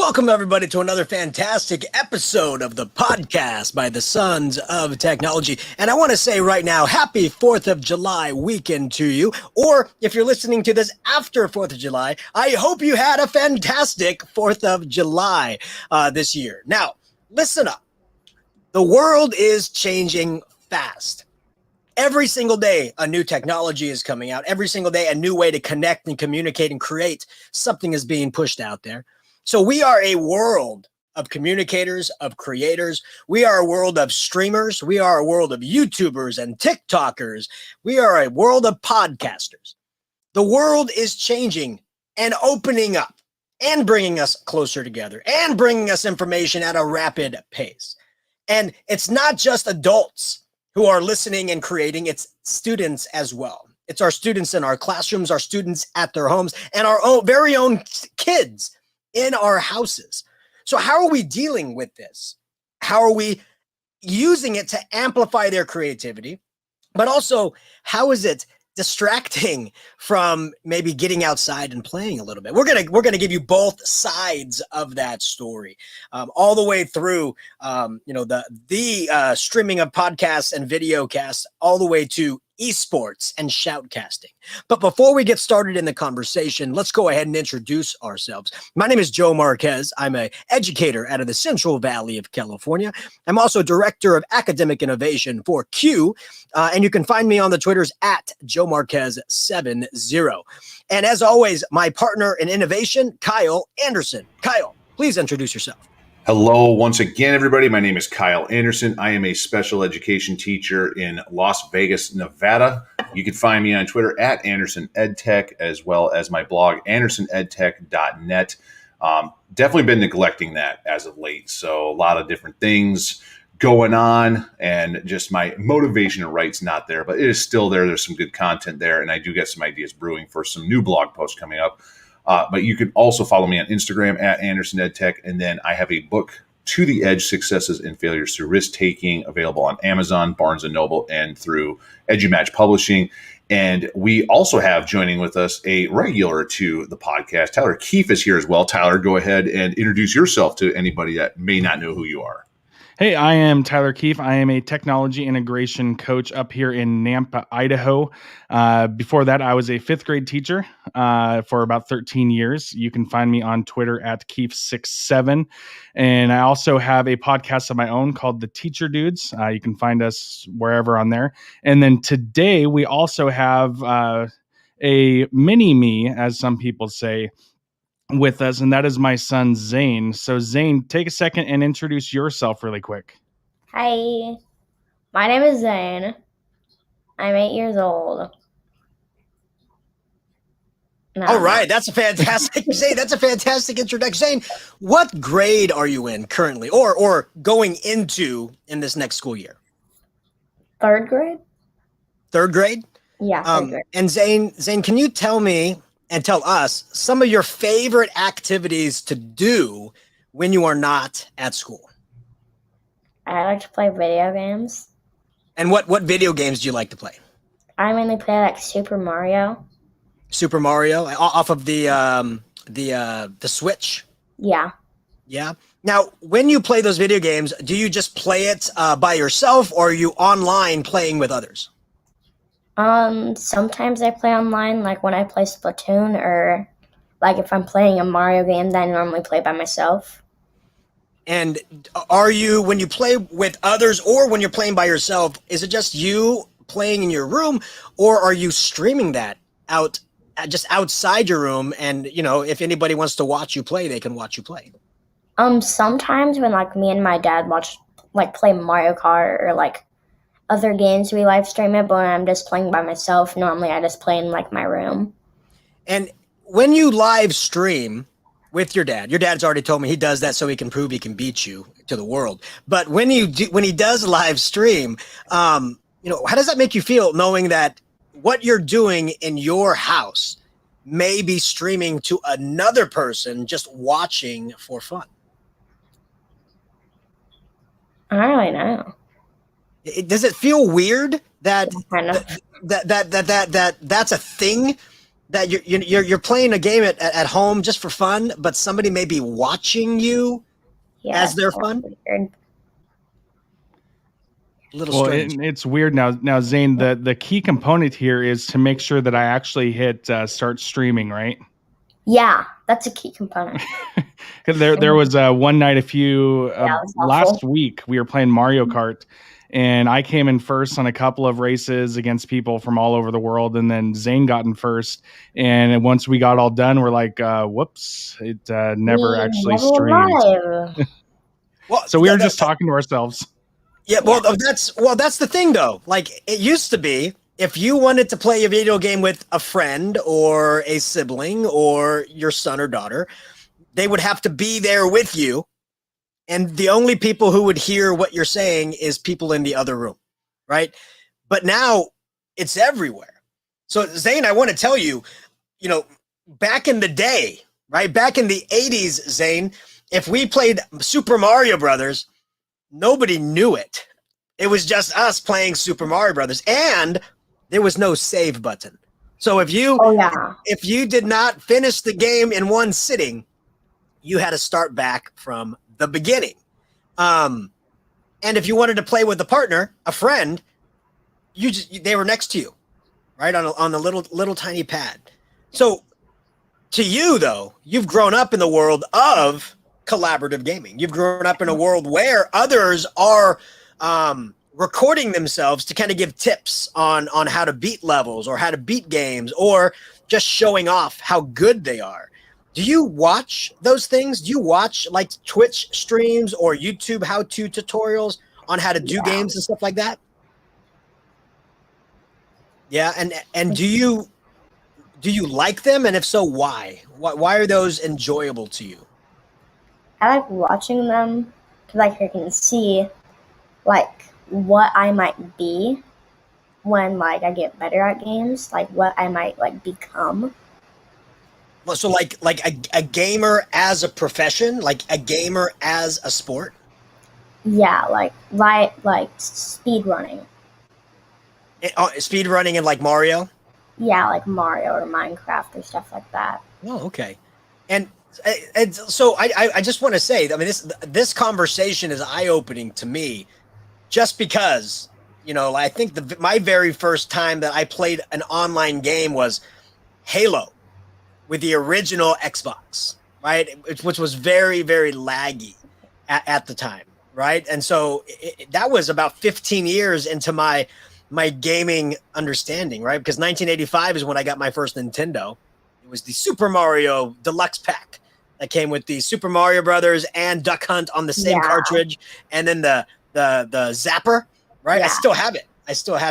Welcome, everybody, to another fantastic episode of the podcast by the Sons of Technology. And I want to say right now, happy 4th of July weekend to you. Or if you're listening to this after 4th of July, I hope you had a fantastic 4th of July this year. Now, listen up. The world is changing fast. Every single day, a new technology is coming out. Every single day, a new way to connect and communicate and create something is being pushed out there. So we are a world of communicators, of creators. We are a world of streamers. We are a world of YouTubers and TikTokers. We are a world of podcasters. The world is changing and opening up and bringing us closer together and bringing us information at a rapid pace. And it's not just adults who are listening and creating, it's students as well. It's our students in our classrooms, our students at their homes, and our very own kids in our houses. So how are we dealing with this? How are we using it to amplify their creativity? But also, how is it distracting from maybe getting outside and playing a little bit? We're gonna give you both sides of that story, all the way through, the streaming of podcasts and video casts, all the way to esports and shoutcasting. But before we get started in the conversation, let's go ahead and introduce ourselves. My name is Joe Marquez. I'm an educator out of the Central Valley of California. I'm also director of academic innovation for CUE, and you can find me on the Twitters at Joe Marquez70. And as always, my partner in innovation, Kyle Anderson. Kyle, please introduce yourself. Hello, once again, everybody. My name is Kyle Anderson. I am a special education teacher in Las Vegas, Nevada. You can find me on Twitter at Anderson EdTech, as well as my blog, andersonedtech.net. Definitely been neglecting that as of late. So a lot of different things going on, and just my motivation to write's not there, but it is still there. There's some good content there, and I do get some ideas brewing for some new blog posts coming up. But you can also follow me on Instagram at Anderson EdTech. And then I have a book, To the Edge, Successes and Failures Through Risk-Taking, available on Amazon, Barnes & Noble, and through EduMatch Publishing. And we also have joining with us a regular to the podcast, Tyler Keefe is here as well. Tyler, go ahead and introduce yourself to anybody that may not know who you are. Hey, I am Tyler Keefe. I am a technology integration coach up here in Nampa, Idaho. Before that, I was a fifth grade teacher for about 13 years. You can find me on Twitter at Keefe67. And I also have a podcast of my own called The Teacher Dudes. You can find us wherever on there. And then today, we also have a mini me, as some people say, with us, and that is my son Zane. So Zane, take a second and introduce yourself really quick. Hi, my name is Zane. I'm 8 years old. No. All right, that's a fantastic Zane. That's a fantastic introduction. Zane, what grade are you in currently, or going into in this next school year? Third grade. Third grade. Yeah. Third grade. And Zane, can you tell me and tell us some of your favorite activities to do when you are not at school? I like to play video games. And what video games do you like to play? I mainly play like Super Mario. Super Mario off of the Switch? Yeah. Yeah. Now, when you play those video games, do you just play it by yourself, or are you online playing with others? Sometimes I play online, like when I play Splatoon, or like if I'm playing a Mario game, then I normally play by myself. And are you, when you play with others or when you're playing by yourself, is it just you playing in your room, or are you streaming that out just outside your room? And, you know, if anybody wants to watch you play, they can watch you play. Sometimes when like me and my dad play Mario Kart or like other games, we live stream it, but when I'm just playing by myself, normally I just play in like my room. And when you live stream with your dad's already told me he does that so he can prove he can beat you to the world. But when he does live stream, how does that make you feel, knowing that what you're doing in your house may be streaming to another person just watching for fun? I don't really know. Does it feel weird that Kind of. that's a thing that you're playing a game at home just for fun, but somebody may be watching you Yeah, as their it's kinda fun? weird. A little Well, strange. it's weird now. Now, Zane, the key component here is to make sure that I actually hit start streaming, right? Yeah, that's a key component. 'Cause there was one night Yeah, it was last awful. week we were playing Mario Kart, and I came in first on a couple of races against people from all over the world, and then Zane got in first. And once we got all done, we're like, "Whoops!" It never We actually never streamed. live. Well, So we were just talking to ourselves. yeah. Well, that's the thing though. Like it used to be, if you wanted to play a video game with a friend or a sibling or your son or daughter, they would have to be there with you, and the only people who would hear what you're saying is people in the other room, right? But now it's everywhere. So Zane, I want to tell you, back in the day, right? Back in the 80s, Zane, if we played Super Mario Brothers, nobody knew it. It was just us playing Super Mario Brothers, and there was no save button. So if Oh yeah. you did not finish the game in one sitting, you had to start back from the beginning. And if you wanted to play with a partner, a friend, they were next to you, right on the little tiny pad. So to you though, you've grown up in the world of collaborative gaming. You've grown up in a world where others are recording themselves to kind of give tips on how to beat levels or how to beat games, or just showing off how good they are. Do you watch those things? Do you watch like Twitch streams or YouTube how-to tutorials on how to do games and stuff like that? Yeah, and do you like them? And if so, why? Why are those enjoyable to you? I like watching them because like I can see like what I might be when like I get better at games, like what I might like become. Well, so like a gamer as a profession, like a gamer as a sport. Yeah, like speed running. Speed running in like Mario. Yeah, like Mario or Minecraft or stuff like that. Oh, okay. And so I just want to say, I mean, this conversation is eye opening to me, just because I think my very first time that I played an online game was Halo with the original Xbox, right? Which was very, very laggy at the time, right? And so that was about 15 years into my gaming understanding, right? Because 1985 is when I got my first Nintendo. It was the Super Mario Deluxe Pack that came with the Super Mario Brothers and Duck Hunt on the same cartridge, and then the Zapper, right? Yeah. I still have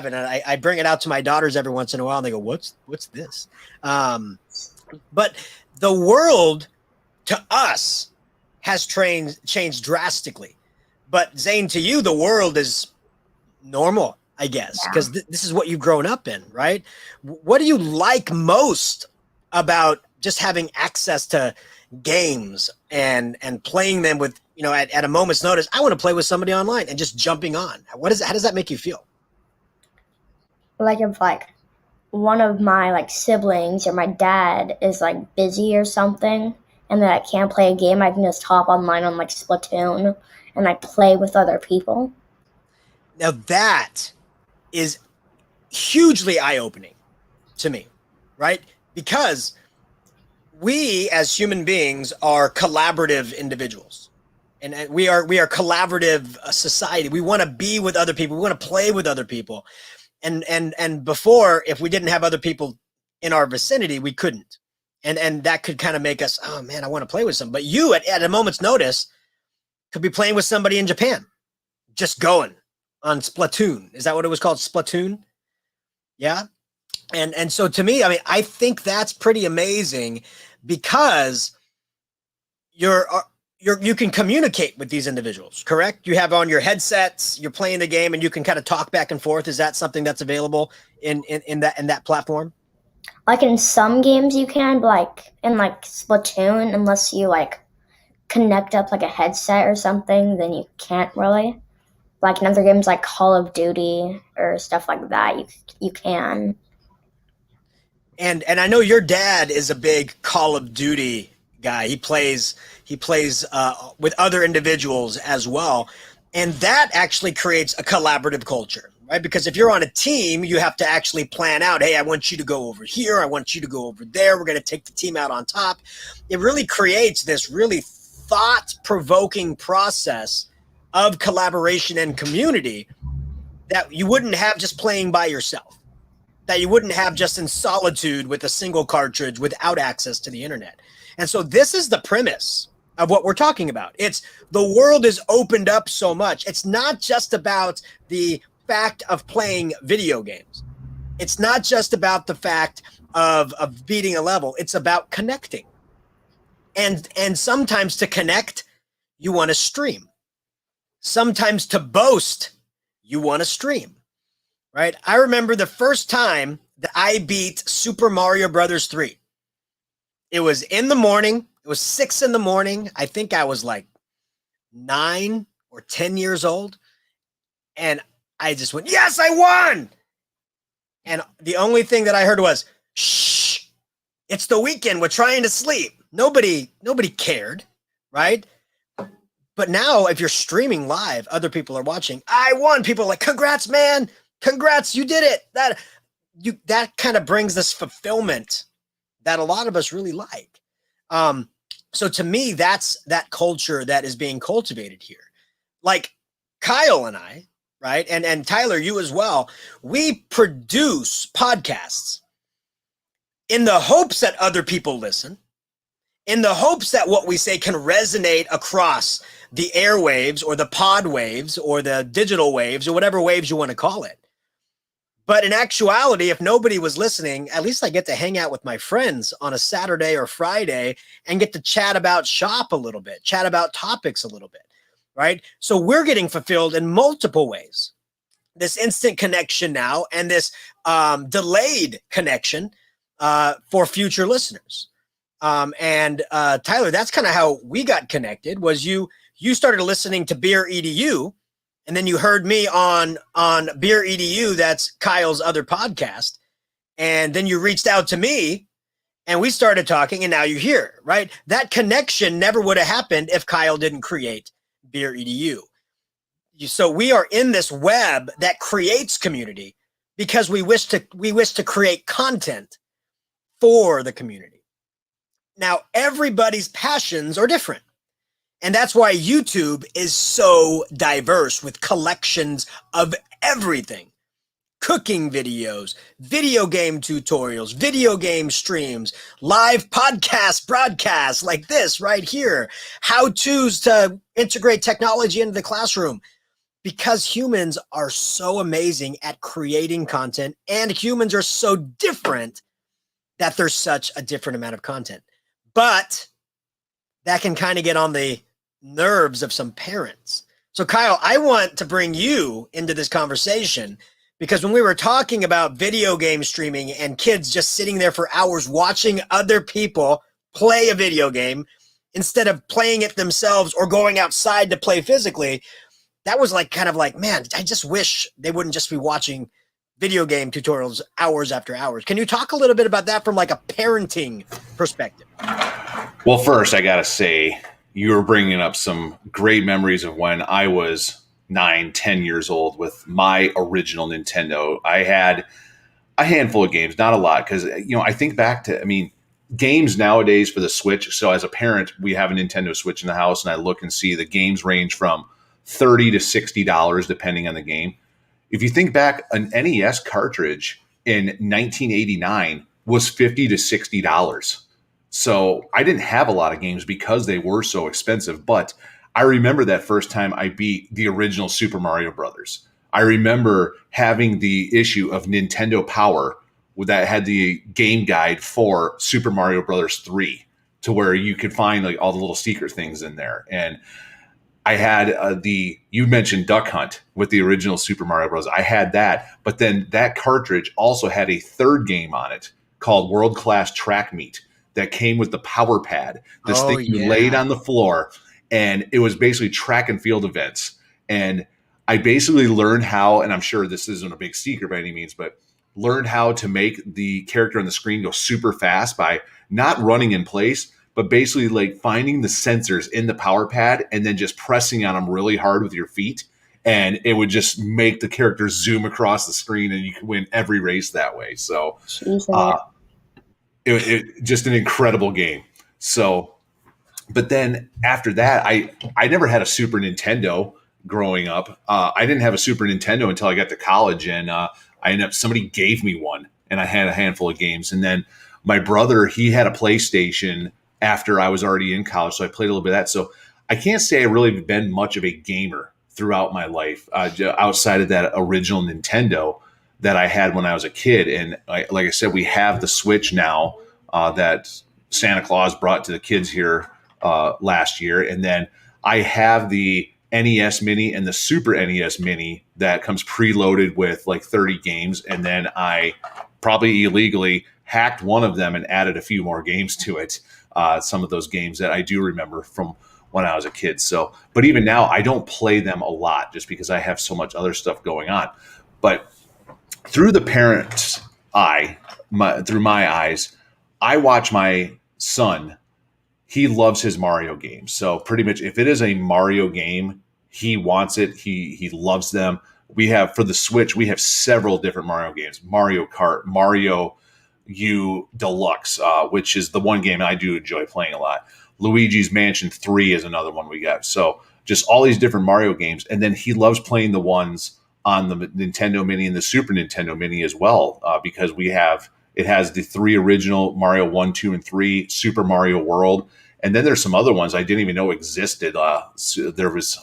it. And I bring it out to my daughters every once in a while, and they go, "What's this?" But the world to us has changed drastically. But Zane, to you, the world is normal, I guess, because this is what you've grown up in, right? What do you like most about just having access to games and playing them with, at a moment's notice? I want to play with somebody online and just jumping on. How does that make you feel? Like if like one of my like siblings or my dad is like busy or something and then I can't play a game, I can just hop online on like Splatoon and like play with other people. Now that is hugely eye-opening to me, right? Because we as human beings are collaborative individuals, and we are collaborative society. We want to be with other people. We want to play with other people. And before, if we didn't have other people in our vicinity, we couldn't. And that could kind of make us, oh man, I want to play with somebody. But you at a moment's notice could be playing with somebody in Japan, just going on Splatoon. Is that what it was called? Splatoon? Yeah. And so to me, I mean, I think that's pretty amazing, because you can communicate with these individuals, correct? You have on your headsets, you're playing the game, and you can kind of talk back and forth. Is that something that's available in that platform? Like in some games you can, but like in like Splatoon, unless you like connect up like a headset or something, then you can't really. Like in other games like Call of Duty or stuff like that, you can. And I know your dad is a big Call of Duty guy. He plays with other individuals as well, and that actually creates a collaborative culture, right? Because if you're on a team, you have to actually plan out. Hey, I want you to go over here. I want you to go over there. We're going to take the team out on top. It really creates this really thought-provoking process of collaboration and community that you wouldn't have just playing by yourself, that you wouldn't have just in solitude with a single cartridge without access to the internet. And so this is the premise of what we're talking about. It's the world is opened up so much. It's not just about the fact of playing video games. It's not just about the fact of beating a level. It's about connecting. And sometimes to connect, you want to stream. Sometimes to boast, you want to stream. Right? I remember the first time that I beat Super Mario Brothers 3. It was in the morning. It was 6 a.m. I think I was like 9 or 10 years old. And I just went, yes, I won. And the only thing that I heard was, shh, it's the weekend. We're trying to sleep. Nobody cared, right? But now if you're streaming live, other people are watching. I won. People are like, congrats, man. Congrats, you did it. That kind of brings this fulfillment that a lot of us really like. So to me, that's that culture that is being cultivated here. Like Kyle and I, right? And Tyler, you as well, we produce podcasts in the hopes that other people listen, in the hopes that what we say can resonate across the airwaves or the pod waves or the digital waves or whatever waves you want to call it. But in actuality, if nobody was listening, at least I get to hang out with my friends on a Saturday or Friday and get to chat about shop a little bit, chat about topics a little bit, right? So we're getting fulfilled in multiple ways. This instant connection now and this delayed connection for future listeners. And Tyler, that's kind of how we got connected. Was you started listening to Beer EDU, and then you heard me on Beer EDU, that's Kyle's other podcast. And then you reached out to me and we started talking, and now you're here, right? That connection never would have happened if Kyle didn't create Beer EDU. So we are in this web that creates community because we wish to create content for the community. Now, everybody's passions are different. And that's why YouTube is so diverse with collections of everything. Cooking videos, video game tutorials, video game streams, live podcast broadcasts like this right here, how-tos to integrate technology into the classroom. Because humans are so amazing at creating content and humans are so different that there's such a different amount of content. But that can kind of get on the nerves of some parents. So Kyle, I want to bring you into this conversation because when we were talking about video game streaming and kids just sitting there for hours watching other people play a video game instead of playing it themselves or going outside to play physically, that was like kind of like, man, I just wish they wouldn't just be watching video game tutorials hours after hours. Can you talk a little bit about that from like a parenting perspective? Well, first I got to say, you're bringing up some great memories of when I was 9, 10 years old with my original Nintendo. I had a handful of games, not a lot, because, I think back to, games nowadays for the Switch. So as a parent, we have a Nintendo Switch in the house, and I look and see the games range from $30 to $60, depending on the game. If you think back, an NES cartridge in 1989 was $50 to $60. So I didn't have a lot of games because they were so expensive. But I remember that first time I beat the original Super Mario Brothers. I remember having the issue of Nintendo Power that had the game guide for Super Mario Brothers 3, to where you could find like all the little secret things in there. And I had you mentioned Duck Hunt with the original Super Mario Bros. I had that, but then that cartridge also had a third game on it called World Class Track Meet that came with the power pad. This thing you laid on the floor, and it was basically track and field events. And I basically learned how, and I'm sure this isn't a big secret by any means, but learned how to make the character on the screen go super fast by not running in place, but basically like finding the sensors in the power pad and then just pressing on them really hard with your feet. And it would just make the character zoom across the screen and you could win every race that way. So it just an incredible game. So, but then after that, I never had a Super Nintendo growing up. I didn't have a Super Nintendo until I got to college, and somebody gave me one, and I had a handful of games. And then my brother, he had a PlayStation after I was already in college, so I played a little bit of that. So I can't say I really been much of a gamer throughout my life outside of that original Nintendo that I had when I was a kid. And like I said, we have the Switch now that Santa Claus brought to the kids here last year. And then I have the NES Mini and the Super NES Mini that comes preloaded with like 30 games. And then I probably illegally hacked one of them and added a few more games to it. Some of those games that I do remember from when I was a kid. So, but even now I don't play them a lot just because I have so much other stuff going on. But through the parent's eye, through my eyes, I watch my son. He loves his Mario games. So pretty much if it is a Mario game, he wants it. He loves them. We have, for the Switch, we have several different Mario games. Mario Kart, Mario U Deluxe, which is the one game I do enjoy playing a lot. Luigi's Mansion 3 is another one we got. So just all these different Mario games. And then he loves playing the ones on the Nintendo Mini and the Super Nintendo Mini as well, because it has the 3 original Mario 1, 2, and 3, Super Mario World. And then there's some other ones I didn't even know existed. There was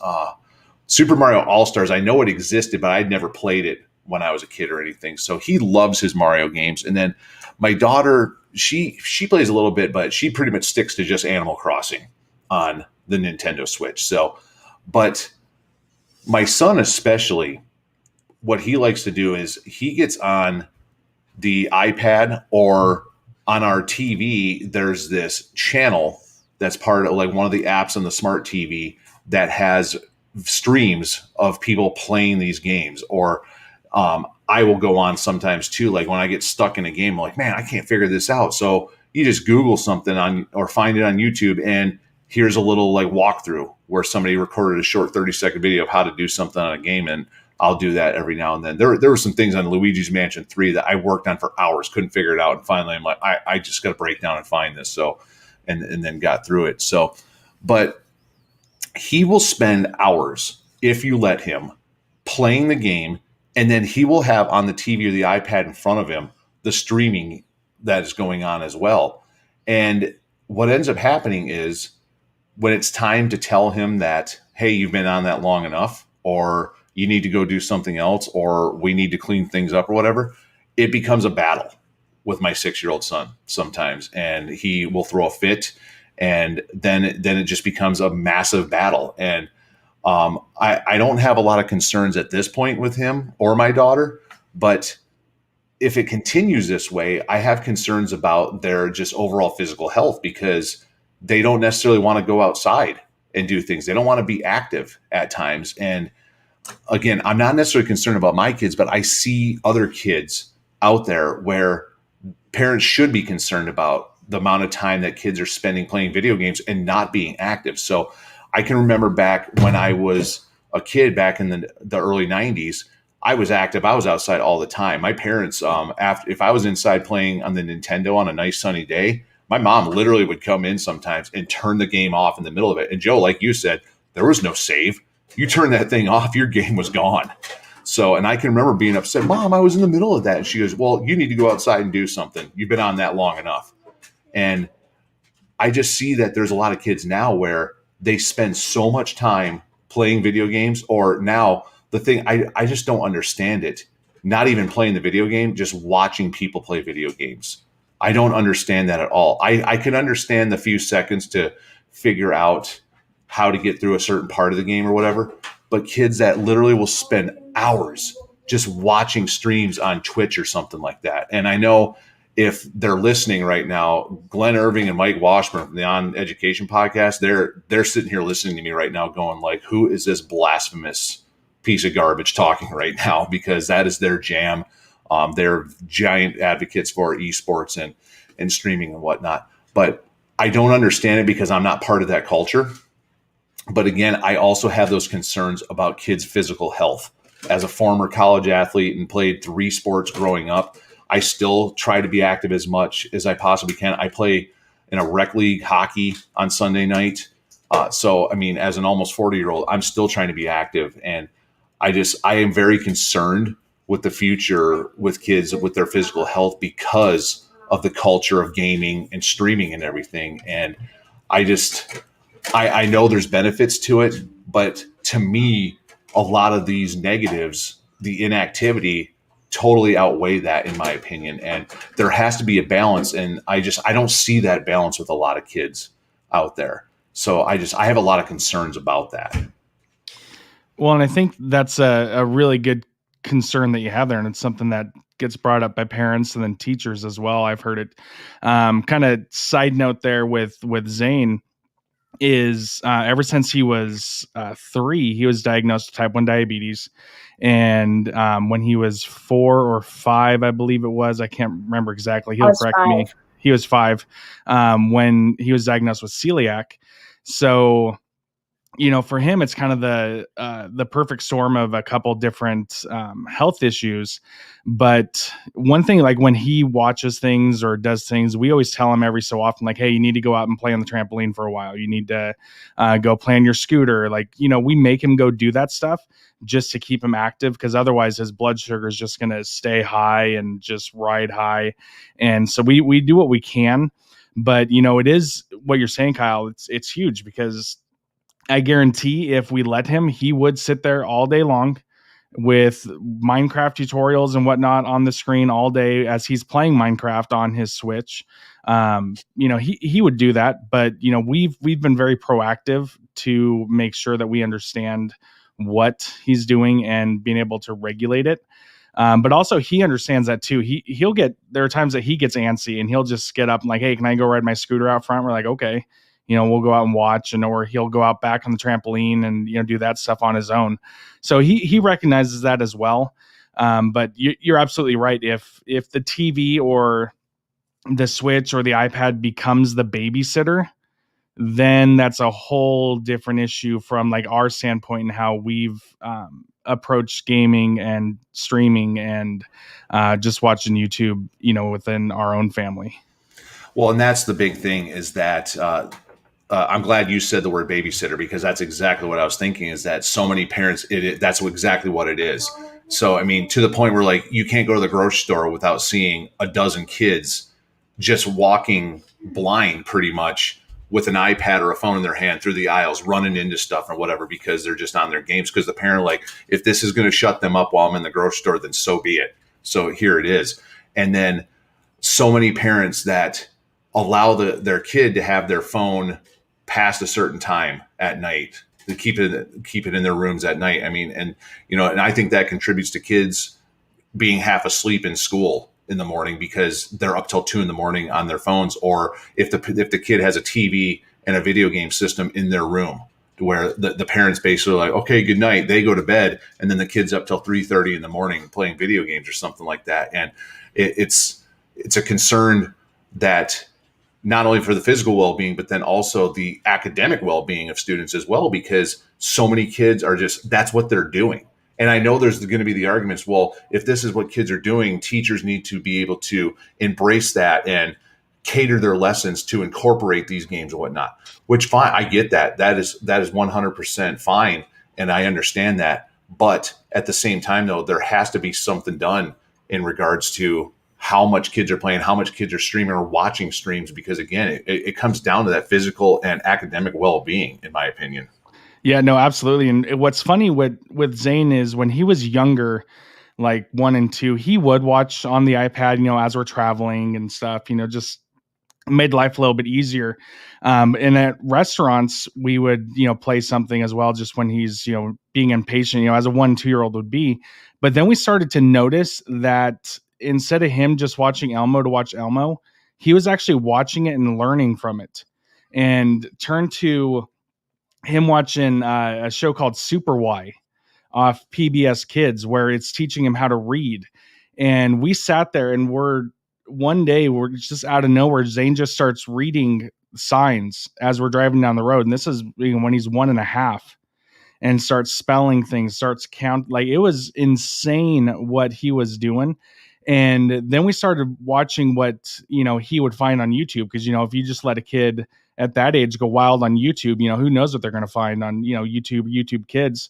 Super Mario All-Stars. I know it existed, but I'd never played it when I was a kid or anything. So he loves his Mario games. And then my daughter, she plays a little bit, but she pretty much sticks to just Animal Crossing on the Nintendo Switch. So, but my son especially, what he likes to do is he gets on the iPad or on our TV. There's this channel that's part of like one of the apps on the smart TV that has streams of people playing these games. Or I will go on sometimes too. Like when I get stuck in a game, I'm like, man, I can't figure this out. So you just Google something on or find it on YouTube, and here's a little like walkthrough where somebody recorded a short 30-second video of how to do something on a game. And I'll do that every now and then. There were some things on Luigi's Mansion 3 that I worked on for hours, couldn't figure it out. And finally I'm like, I just got to break down and find this. So, and then got through it. So, but he will spend hours, if you let him, playing the game. And then he will have on the TV or the iPad in front of him the streaming that is going on as well. And what ends up happening is when it's time to tell him that, hey, you've been on that long enough, or you need to go do something else, or we need to clean things up or whatever, it becomes a battle with my 6-year-old son sometimes. And he will throw a fit, and then it just becomes a massive battle. And I don't have a lot of concerns at this point with him or my daughter, but if it continues this way, I have concerns about their just overall physical health, because they don't necessarily want to go outside and do things. They don't want to be active at times. And again, I'm not necessarily concerned about my kids, but I see other kids out there where parents should be concerned about the amount of time that kids are spending playing video games and not being active. So I can remember back when I was a kid back in the early 90s, I was active. I was outside all the time. My parents, if I was inside playing on the Nintendo on a nice sunny day, my mom literally would come in sometimes and turn the game off in the middle of it. And Joe, like you said, there was no save. You turn that thing off, your game was gone. So, and I can remember being upset, Mom, I was in the middle of that. And she goes, well, you need to go outside and do something. You've been on that long enough. And I just see that there's a lot of kids now where they spend so much time playing video games, or now the thing, I just don't understand it. Not even playing the video game, just watching people play video games. I don't understand that at all. I can understand the few seconds to figure out how to get through a certain part of the game or whatever, but kids that literally will spend hours just watching streams on Twitch or something like that. And I know if they're listening right now, Glenn Irving and Mike Washburn from the On Education podcast, they're sitting here listening to me right now going like, who is this blasphemous piece of garbage talking right now? Because that is their jam. They're giant advocates for esports and streaming and whatnot. But I don't understand it because I'm not part of that culture. But again, I also have those concerns about kids' physical health. As a former college athlete and played 3 sports growing up, I still try to be active as much as I possibly can. I play in a rec league hockey on Sunday night. So, I mean, as an almost 40-year-old, I'm still trying to be active. And I am very concerned with the future with kids, with their physical health because of the culture of gaming and streaming and everything. And I know there's benefits to it, but to me, a lot of these negatives, the inactivity, totally outweigh that, in my opinion. And there has to be a balance. And I don't see that balance with a lot of kids out there. So I have a lot of concerns about that. Well, and I think that's a really good concern that you have there. And it's something that gets brought up by parents and then teachers as well. I've heard it. Kind of side note there with Zane is ever since he was 3, he was diagnosed with type 1 diabetes. And when he was 4 or 5, I believe it was, I can't remember exactly. He'll correct me. He was 5 when he was diagnosed with celiac. So, you know, for him, it's kind of the perfect storm of a couple different health issues. But one thing, like when he watches things or does things, we always tell him every so often, like, hey, you need to go out and play on the trampoline for a while. You need to go play on your scooter. Like, you know, we make him go do that stuff just to keep him active, because otherwise his blood sugar is just going to stay high and just ride high. And so we do what we can. But, you know, it is what you're saying, Kyle. It's huge, because I guarantee if we let him, he would sit there all day long with Minecraft tutorials and whatnot on the screen all day as he's playing Minecraft on his Switch. You know, he would do that, but you know, we've been very proactive to make sure that we understand what he's doing and being able to regulate it. But also he understands that too. There are times that he gets antsy and he'll just get up and like, hey, can I go ride my scooter out front? We're like, okay. You know, we'll go out and watch, or he'll go out back on the trampoline and, you know, do that stuff on his own. So he recognizes that as well. But you're absolutely right. If the TV or the Switch or the iPad becomes the babysitter, then that's a whole different issue from like our standpoint and how we've approached gaming and streaming and just watching YouTube, you know, within our own family. Well, and that's the big thing is that I'm glad you said the word babysitter, because that's exactly what I was thinking, is that so many parents, that's exactly what it is. So, I mean, to the point where like you can't go to the grocery store without seeing a dozen kids just walking blind pretty much with an iPad or a phone in their hand through the aisles, running into stuff or whatever, because they're just on their games. Because the parent, like, if this is going to shut them up while I'm in the grocery store, then so be it. So here it is. And then so many parents that allow their kid to have their phone past a certain time at night, to keep it in their rooms at night. I mean, and you know, and I think that contributes to kids being half asleep in school in the morning because they're up till 2 a.m. on their phones, or if the kid has a TV and a video game system in their room, where the parents basically are like, okay, good night, they go to bed, and then the kid's up till 3:30 in the morning playing video games or something like that. And it's a concern that not only for the physical well-being, but then also the academic well-being of students as well, because so many kids are just, that's what they're doing. And I know there's going to be the arguments, well, if this is what kids are doing, teachers need to be able to embrace that and cater their lessons to incorporate these games and whatnot, which fine. I get that. That is 100% fine. And I understand that. But at the same time, though, there has to be something done in regards to how much kids are playing, how much kids are streaming or watching streams, because again, it comes down to that physical and academic well-being, in my opinion. Yeah, no, absolutely. And what's funny with Zane is when he was younger, like 1 and 2, he would watch on the iPad, you know, as we're traveling and stuff, you know, just made life a little bit easier. And at restaurants, we would, you know, play something as well, just when he's, you know, being impatient, you know, as a 1 and 2-year-old would be. But then we started to notice that instead of him just watching Elmo to watch Elmo, he was actually watching it and learning from it. And turned to him watching a show called Super Y off PBS Kids, where it's teaching him how to read. And we sat there and one day we're just out of nowhere, Zane just starts reading signs as we're driving down the road. And this is when he's 1.5, and starts spelling things, starts count. Like, it was insane what he was doing. And then we started watching what, he would find on YouTube. Cause if you just let a kid at that age go wild on YouTube, who knows what they're going to find on, YouTube Kids.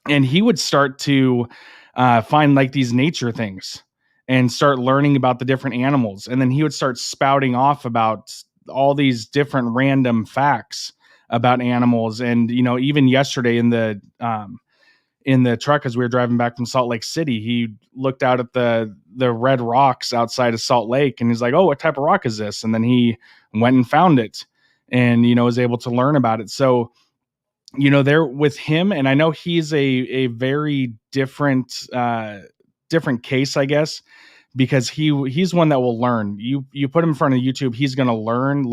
And he would start to find like these nature things and start learning about the different animals. And then he would start spouting off about all these different random facts about animals. And, even yesterday in the truck, as we were driving back from Salt Lake City, he looked out at the red rocks outside of Salt Lake, and he's like, "Oh, what type of rock is this?" And then he went and found it and, was able to learn about it. So, there with him, and I know he's a very different case, I guess, because he's one that will learn. You put him in front of YouTube, he's going to learn.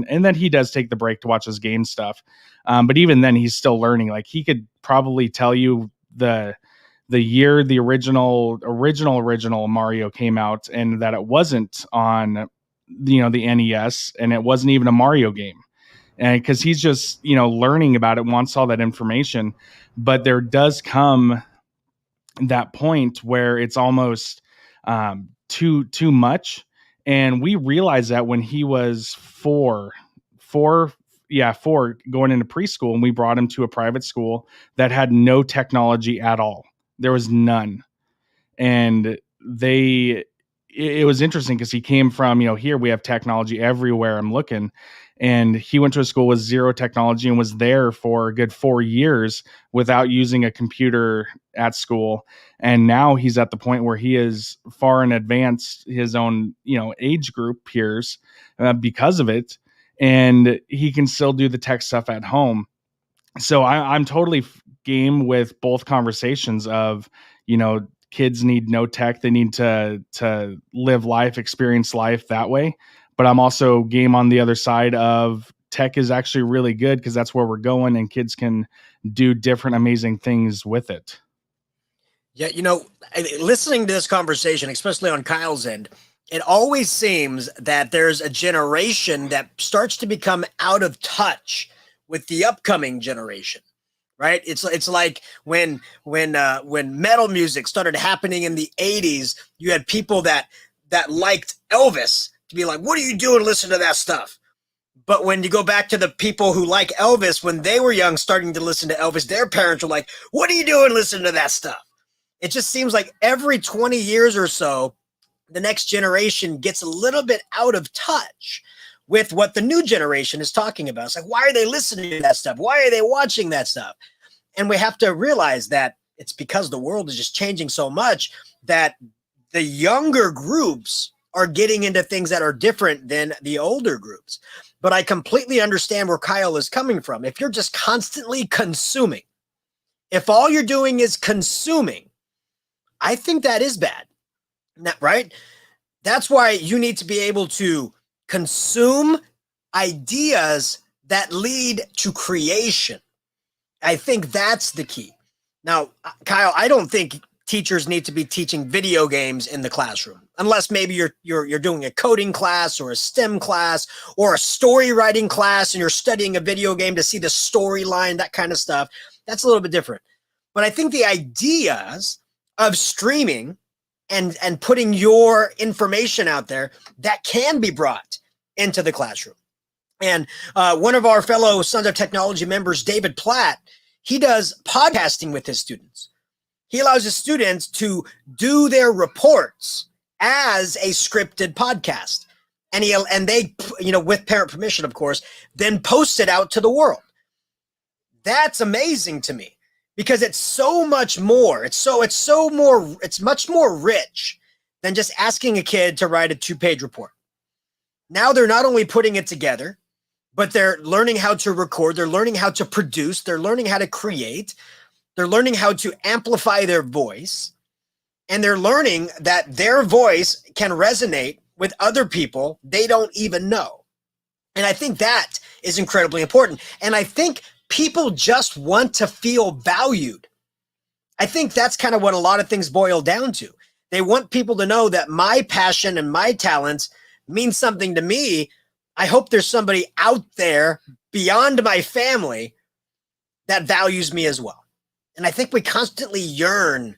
And then he does take the break to watch his game stuff. But even then he's still learning. Like, he could probably tell you the year the original Mario came out, and that it wasn't on, the NES, and it wasn't even a Mario game. And because he's just, learning about it, wants all that information. But there does come that point where it's almost too much. And we realized that when he was four going into preschool, and we brought him to a private school that had no technology at all. There was none. And it was interesting because he came from, here we have technology everywhere I'm looking. And he went to a school with zero technology and was there for a good 4 years without using a computer at school. And now he's at the point where he is far in advance his own, age group peers because of it. And he can still do the tech stuff at home. So I'm totally game with both conversations of, kids need no tech. They need to live life, experience life that way. But I'm also game on the other side of tech is actually really good because that's where we're going, and kids can do different amazing things with it. Yeah, listening to this conversation, especially on Kyle's end, it always seems that there's a generation that starts to become out of touch with the upcoming generation. Right? It's like when metal music started happening in the 80s, you had people that liked Elvis to be like, "What are you doing listening to that stuff?" But when you go back to the people who like Elvis when they were young, starting to listen to Elvis, their parents were like, "What are you doing listening to that stuff?" It just seems like every 20 years or so, the next generation gets a little bit out of touch with what the new generation is talking about. It's like, why are they listening to that stuff? Why are they watching that stuff? And we have to realize that it's because the world is just changing so much that the younger groups are getting into things that are different than the older groups. But I completely understand where Kyle is coming from. If you're just constantly consuming, if all you're doing is consuming, I think that is bad, right? That's why you need to be able to consume ideas that lead to creation. I think that's the key. Now, Kyle, I don't think teachers need to be teaching video games in the classroom, unless maybe you're doing a coding class or a STEM class or a story writing class and you're studying a video game to see the storyline, that kind of stuff. That's a little bit different. But I think the ideas of streaming and putting your information out there, that can be brought into the classroom. And one of our fellow Sons of Technology members, David Platt, he does podcasting with his students. He allows his students to do their reports as a scripted podcast. And they, with parent permission, of course, then post it out to the world. That's amazing to me because it's so much more. It's much more rich than just asking a kid to write a 2-page report. Now they're not only putting it together, but they're learning how to record. They're learning how to produce. They're learning how to create. They're learning how to amplify their voice. And they're learning that their voice can resonate with other people they don't even know. And I think that is incredibly important. And I think people just want to feel valued. I think that's kind of what a lot of things boil down to. They want people to know that my passion and my talents mean something to me. I hope there's somebody out there beyond my family that values me as well. And I think we constantly yearn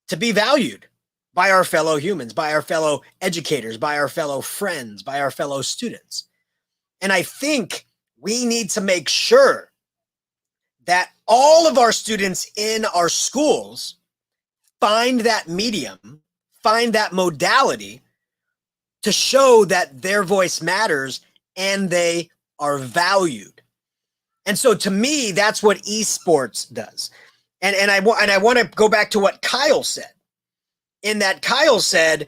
to be valued by our fellow humans, by our fellow educators, by our fellow friends, by our fellow students. And I think we need to make sure that all of our students in our schools find that medium, find that modality to show that their voice matters and they are valued. And so to me, that's what esports does. And I want to go back to what Kyle said. In that Kyle said,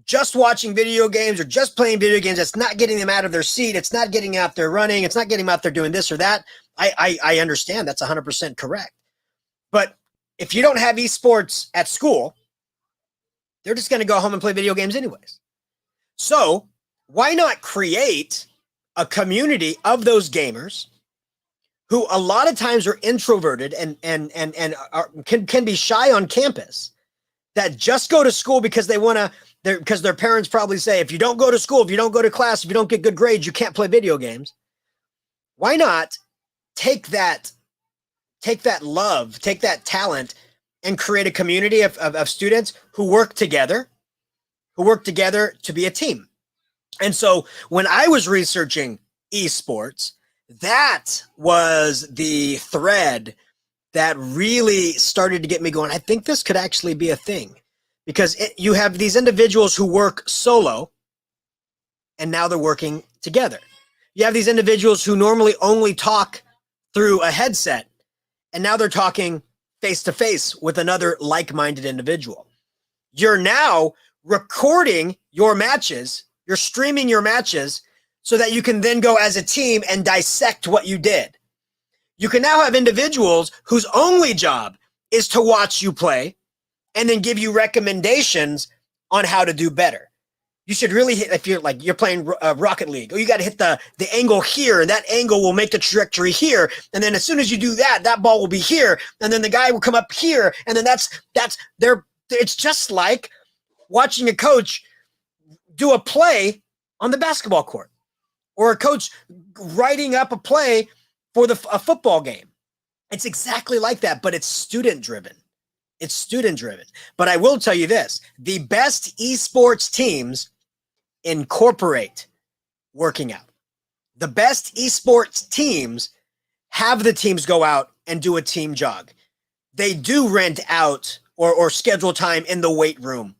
just watching video games or just playing video games, it's not getting them out of their seat. It's not getting out there running. It's not getting them out there doing this or that. I understand that's 100% correct. But if you don't have esports at school, they're just going to go home and play video games anyways. So why not create a community of those gamers who a lot of times are introverted and can be shy on campus, that just go to school because they want to, because their parents probably say, if you don't go to school, if you don't go to class, if you don't get good grades, you can't play video games. Why not take that love, take that talent, and create a community of students who work together to be a team? And so when I was researching esports, that was the thread that really started to get me going. I think this could actually be a thing, because you have these individuals who work solo and now they're working together. You have these individuals who normally only talk through a headset and now they're talking face to face with another like-minded individual. You're now recording your matches, you're streaming your matches so that you can then go as a team and dissect what you did. You can now have individuals whose only job is to watch you play and then give you recommendations on how to do better. You should really hit, if you're playing Rocket League, or you got to hit the angle here, and that angle will make the trajectory here. And then as soon as you do that, that ball will be here. And then the guy will come up here. And then it's just like watching a coach do a play on the basketball court, or a coach writing up a play for a football game. It's exactly like that, but it's student driven. It's student driven. But I will tell you this, the best esports teams incorporate working out. The best esports teams have the teams go out and do a team jog. They do rent out or schedule time in the weight room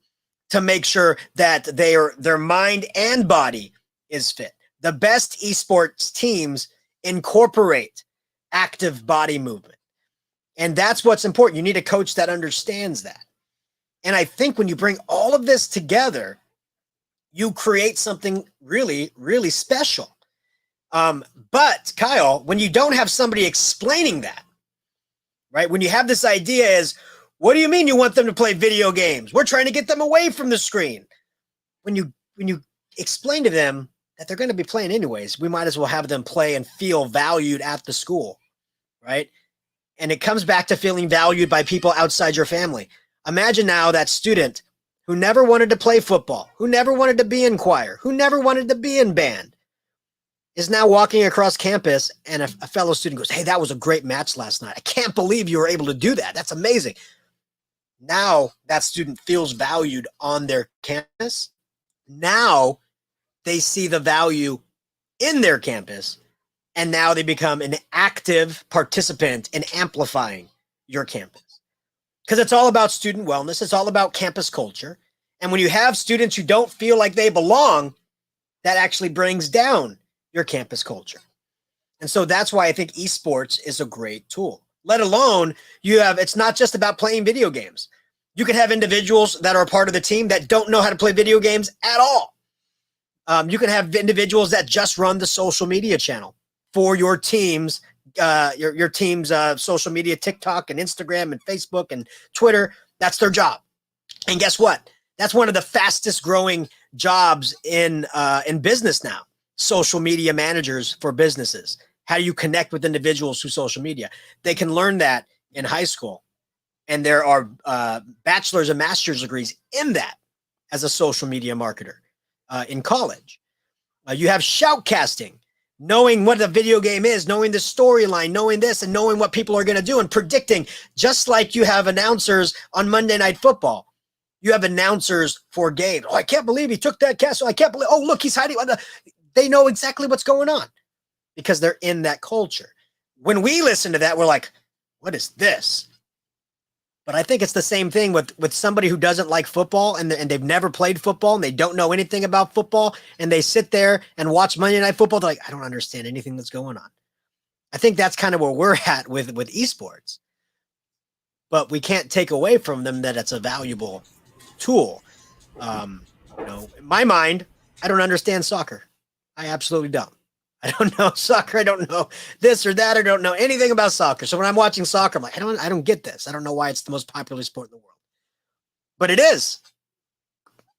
to make sure that their mind and body is fit. The best esports teams incorporate active body movement. And that's what's important. You need a coach that understands that. And I think when you bring all of this together, you create something really, really special. But Kyle, when you don't have somebody explaining that, right? When you have this idea is, what do you mean you want them to play video games? We're trying to get them away from the screen. When you explain to them that they're going to be playing anyways, we might as well have them play and feel valued at the school, right? And it comes back to feeling valued by people outside your family. Imagine now that student who never wanted to play football, who never wanted to be in choir, who never wanted to be in band, is now walking across campus and a fellow student goes, hey, that was a great match last night. I can't believe you were able to do that. That's amazing. Now that student feels valued on their campus. Now they see the value in their campus, and now they become an active participant in amplifying your campus. Because it's all about student wellness. It's all about campus culture. And when you have students who don't feel like they belong, that actually brings down your campus culture. And so that's why I think esports is a great tool. Let alone it's not just about playing video games. You can have individuals that are a part of the team that don't know how to play video games at all. You can have individuals that just run the social media channel for your team's your team's social media, TikTok and Instagram and Facebook and Twitter. That's their job. And guess what? That's one of the fastest growing jobs in business now. Social media managers for businesses. How do you connect with individuals through social media? They can learn that in high school. And there are bachelor's and master's degrees in that as a social media marketer in college. You have shoutcasting, knowing what a video game is, knowing the storyline, knowing this, and knowing what people are going to do and predicting, just like you have announcers on Monday Night Football. You have announcers for games. Oh, I can't believe he took that castle. I can't believe, oh, look, he's hiding. They know exactly what's going on because they're in that culture. When we listen to that, we're like, what is this? But I think it's the same thing with somebody who doesn't like football and they've never played football and they don't know anything about football and they sit there and watch Monday Night Football. They're like, I don't understand anything that's going on. I think that's kind of where we're at with esports. But we can't take away from them that it's a valuable tool. In my mind, I don't understand soccer. I absolutely don't. I don't know soccer. I don't know this or that. I don't know anything about soccer. So when I'm watching soccer, I'm like, I don't get this. I don't know why it's the most popular sport in the world. But it is.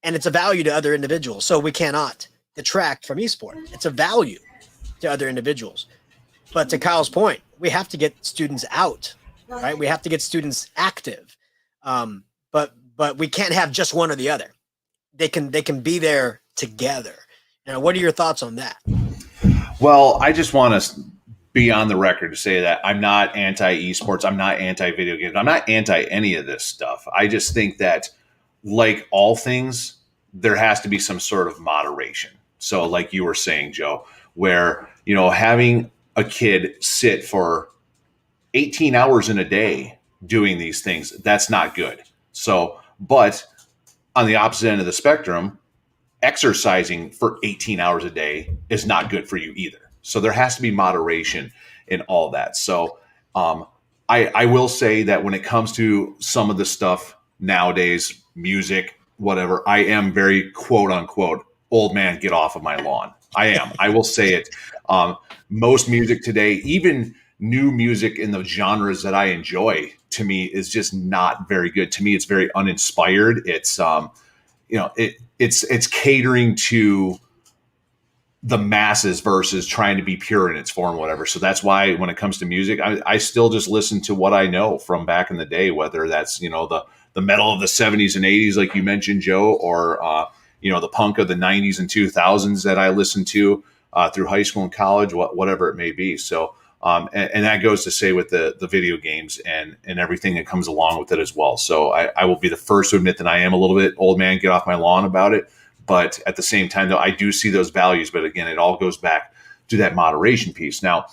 And it's a value to other individuals. So we cannot detract from esport. It's a value to other individuals. But to Kyle's point, we have to get students out, right? We have to get students active. But we can't have just one or the other. They can be there together. What are your thoughts on that? Well, I just want to be on the record to say that I'm not anti-esports. I'm not anti-video games. I'm not anti any of this stuff. I just think that, like all things, there has to be some sort of moderation. So like you were saying, Joe, where, having a kid sit for 18 hours in a day doing these things, that's not good. So, but on the opposite end of the spectrum, exercising for 18 hours a day is not good for you either. So there has to be moderation in all that. So I will say that when it comes to some of the stuff nowadays, music, whatever, I am very quote unquote, old man, get off of my lawn. I am. I will say it. Most music today, even new music in the genres that I enjoy, to me is just not very good. To me, it's very uninspired. It's it's catering to the masses versus trying to be pure in its form, whatever. So that's why when it comes to music, I still just listen to what I know from back in the day, whether that's, the metal of the 70s and 80s, like you mentioned, Joe, or, the punk of the 90s and 2000s that I listened to through high school and college, whatever it may be. So, and that goes to say with the video games and everything that comes along with it as well. So I will be the first to admit that I am a little bit old man, get off my lawn about it. But at the same time, though, I do see those values. But again, it all goes back to that moderation piece. Now,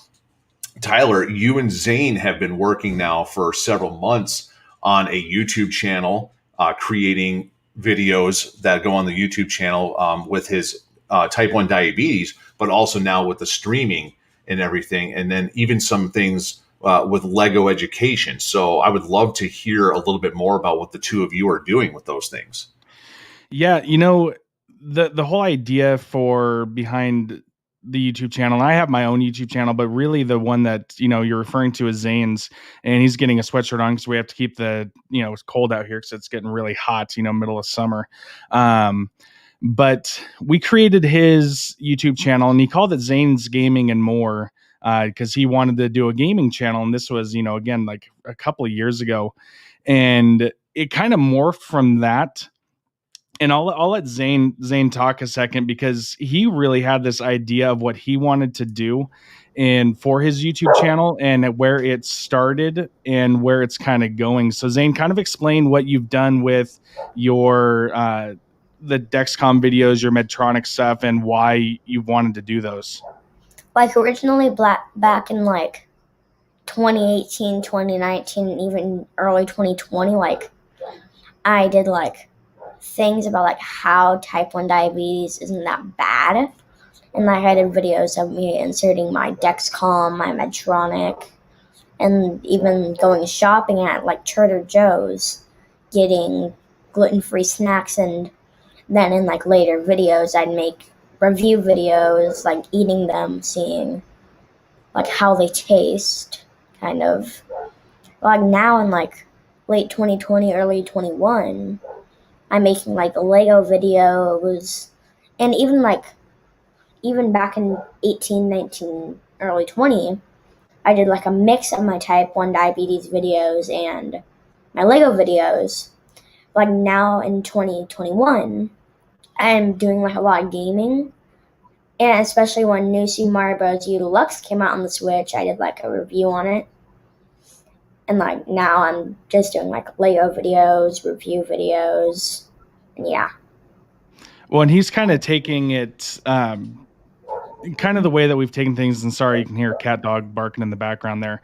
Tyler, you and Zane have been working now for several months on a YouTube channel, creating videos that go on the YouTube channel with his type 1 diabetes, but also now with the streaming and everything. And then even some things with Lego education. So I would love to hear a little bit more about what the two of you are doing with those things. Yeah, the whole idea for behind the YouTube channel, and I have my own YouTube channel, but really the one that, you're referring to is Zane's, and he's getting a sweatshirt on because we have to keep it's cold out here because it's getting really hot, middle of summer. But we created his YouTube channel and he called it Zane's Gaming and More because he wanted to do a gaming channel. And this was, again, like a couple of years ago. And it kind of morphed from that. And I'll let Zane talk a second because he really had this idea of what he wanted to do and for his YouTube channel and where it started and where it's kind of going. So Zane, kind of explain what you've done with your the Dexcom videos, your Medtronic stuff, and why you wanted to do those. Like originally back in like 2018, 2019, even early 2020, like I did like things about like how type 1 diabetes isn't that bad. And like I did videos of me inserting my Dexcom, my Medtronic, and even going shopping at like Trader Joe's, getting gluten-free snacks. And then in like later videos, I'd make review videos, like eating them, seeing like how they taste, kind of. Like now in like late 2020, early 21, I'm making like a Lego videos, and even back in 18, 19, early 20, I did like a mix of my type 1 diabetes videos and my Lego videos. Like now in 2021, I'm doing like a lot of gaming, and especially when New Super Mario Bros. U Deluxe came out on the Switch, I did like a review on it. And like now I'm just doing like Lego videos, review videos, and yeah. Well, and he's kind of taking it kind of the way that we've taken things, and sorry, you can hear cat dog barking in the background there,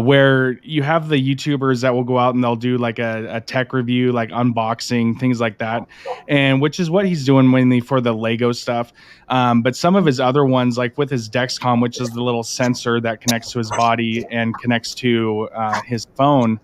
where you have the YouTubers that will go out and they'll do like a tech review, like unboxing, things like that, and which is what he's doing mainly for the Lego stuff. But some of his other ones, like with his Dexcom, which is the little sensor that connects to his body and connects to his phone,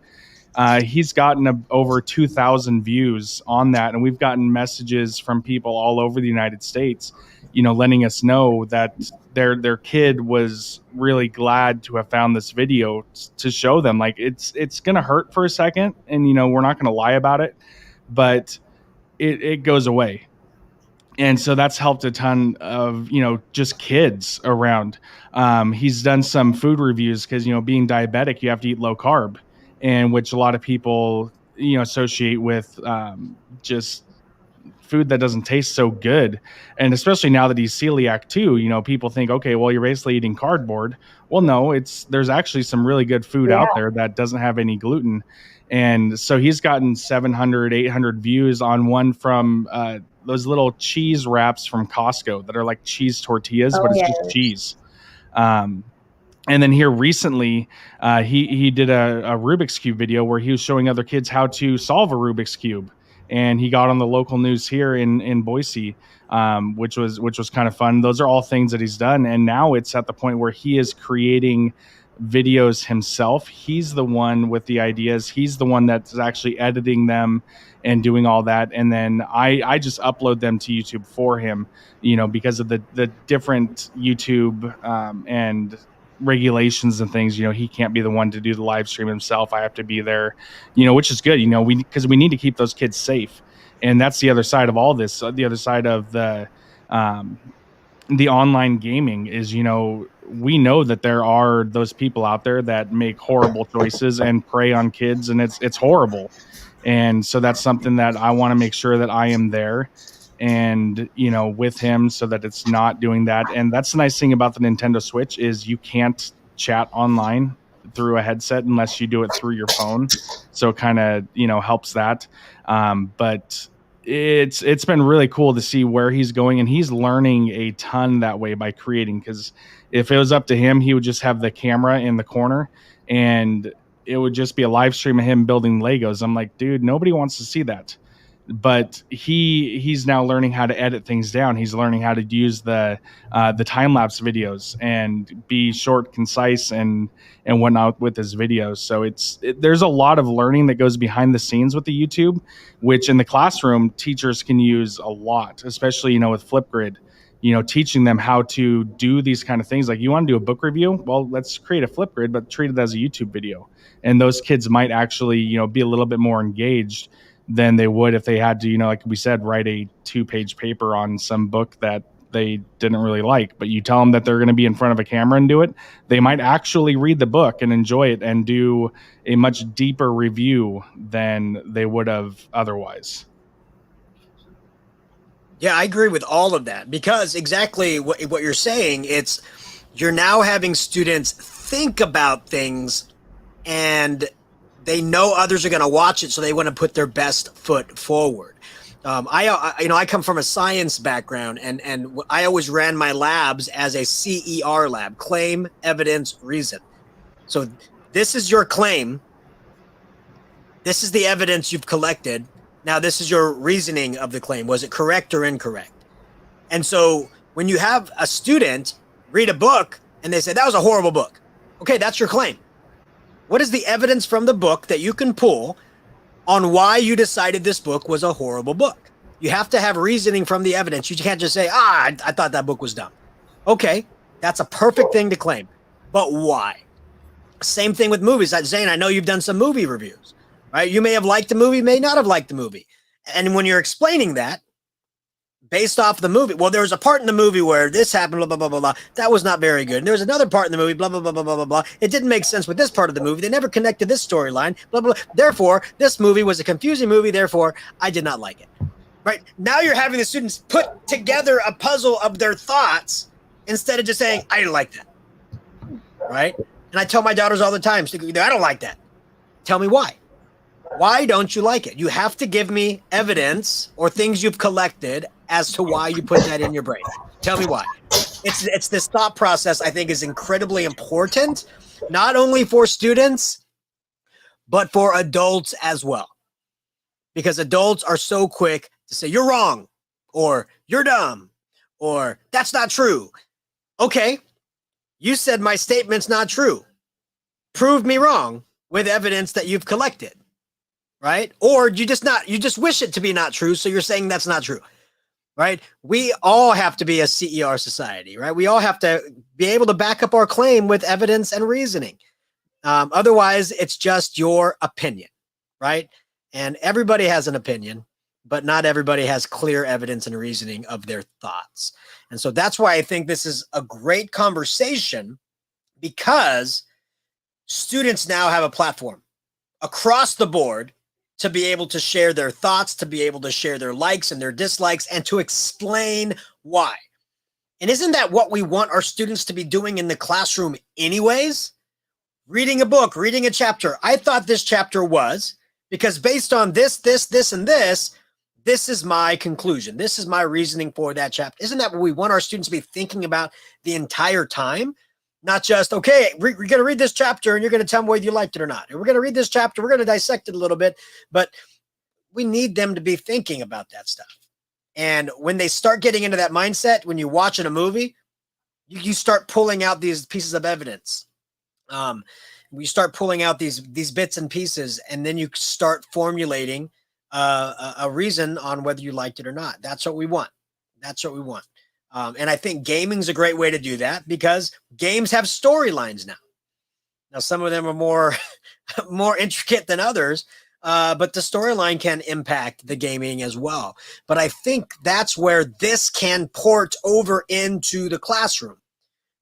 he's gotten over 2,000 views on that, and we've gotten messages from people all over the United States, letting us know that their kid was really glad to have found this video to show them. Like it's going to hurt for a second, and we're not going to lie about it, but it goes away. And so that's helped a ton of, just kids around. He's done some food reviews because, being diabetic, you have to eat low carb, and which a lot of people, associate with just food that doesn't taste so good. And especially now that he's celiac too, people think, okay, well, you're basically eating cardboard. Well, no, there's actually some really good food out there that doesn't have any gluten. And so he's gotten 700, 800 views on one from those little cheese wraps from Costco that are like cheese tortillas, but it's just cheese. And then here recently, he did a Rubik's Cube video where he was showing other kids how to solve a Rubik's Cube. And he got on the local news here in Boise, which was kind of fun. Those are all things that he's done. And now it's at the point where he is creating videos himself. He's the one with the ideas. He's the one that's actually editing them and doing all that. And then I just upload them to YouTube for him, because of the different YouTube and regulations and things. He can't be the one to do the live stream himself. I have to be there, which is good, because we need to keep those kids safe. And that's the other side of all this. The other side of the online gaming is, we know that there are those people out there that make horrible choices and prey on kids, and it's horrible. And so that's something that I want to make sure that I am there and, with him so that it's not doing that. And that's the nice thing about the Nintendo Switch is you can't chat online through a headset unless you do it through your phone. So it kind of, helps that. But it's been really cool to see where he's going, and he's learning a ton that way by creating, because if it was up to him, he would just have the camera in the corner and it would just be a live stream of him building Legos. I'm like, dude, nobody wants to see that. But he's now learning how to edit things down. He's learning how to use the time-lapse videos and be short, concise, and whatnot with his videos. So there's a lot of learning that goes behind the scenes with the YouTube, which in the classroom teachers can use a lot, especially with Flipgrid. Teaching them how to do these kind of things. Like, you want to do a book review? Well, let's create a Flipgrid, but treat it as a YouTube video. And those kids might actually, be a little bit more engaged than they would if they had to, like we said, write a 2-page paper on some book that they didn't really like. But you tell them that they're going to be in front of a camera and do it, they might actually read the book and enjoy it and do a much deeper review than they would have otherwise. Yeah, I agree with all of that, because exactly what you're saying, you're now having students think about things and they know others are going to watch it, so they want to put their best foot forward. I come from a science background, and I always ran my labs as a CER lab: claim, evidence, reason. So this is your claim. This is the evidence you've collected. Now this is your reasoning of the claim. Was it correct or incorrect? And so when you have a student read a book and they say, that was a horrible book. Okay, that's your claim. What is the evidence from the book that you can pull on why you decided this book was a horrible book? You have to have reasoning from the evidence. You can't just say, I thought that book was dumb. Okay, that's a perfect thing to claim. But why? Same thing with movies. Zane, I know you've done some movie reviews, right? You may have liked the movie, may not have liked the movie. And when you're explaining that, based off the movie. Well, there was a part in the movie where this happened, blah, blah, blah, blah, blah. That was not very good. And there was another part in the movie, blah, blah, blah, blah, blah, blah, blah. It didn't make sense with this part of the movie. They never connected this storyline, blah, blah, blah. Therefore, this movie was a confusing movie. Therefore, I did not like it. Right? Now you're having the students put together a puzzle of their thoughts instead of just saying, I didn't like that. Right? And I tell my daughters all the time, I don't like that. Tell me why. Why don't you like it? You have to give me evidence or things you've collected as to why you put that in your brain. Tell me why. It's this thought process I think is incredibly important, not only for students, but for adults as well. Because adults are so quick to say, you're wrong, or you're dumb, or that's not true. Okay, you said my statement's not true. Prove me wrong with evidence that you've collected. Right? Or you just wish it to be not true. So you're saying that's not true, right? We all have to be a CER society, right? We all have to be able to back up our claim with evidence and reasoning. Otherwise, it's just your opinion, right? And everybody has an opinion, but not everybody has clear evidence and reasoning of their thoughts. And so that's why I think this is a great conversation, because students now have a platform across the board to be able to share their thoughts, to be able to share their likes and their dislikes, and to explain why. And isn't that what we want our students to be doing in the classroom anyways? Reading a book, reading a chapter. I thought this chapter was, because based on this, and this is my conclusion. This is my reasoning for that chapter. Isn't that what we want our students to be thinking about the entire time? Not just, okay, we're going to read this chapter and you're going to tell me whether you liked it or not. And we're going to read this chapter. We're going to dissect it a little bit, but we need them to be thinking about that stuff. And when they start getting into that mindset, when you're watching a movie, you start pulling out these pieces of evidence. We start pulling out these bits and pieces, and then you start formulating a reason on whether you liked it or not. That's what we want. That's what we want. And I think gaming is a great way to do that, because games have storylines now. Now, some of them are more intricate than others, but the storyline can impact the gaming as well. But I think that's where this can port over into the classroom,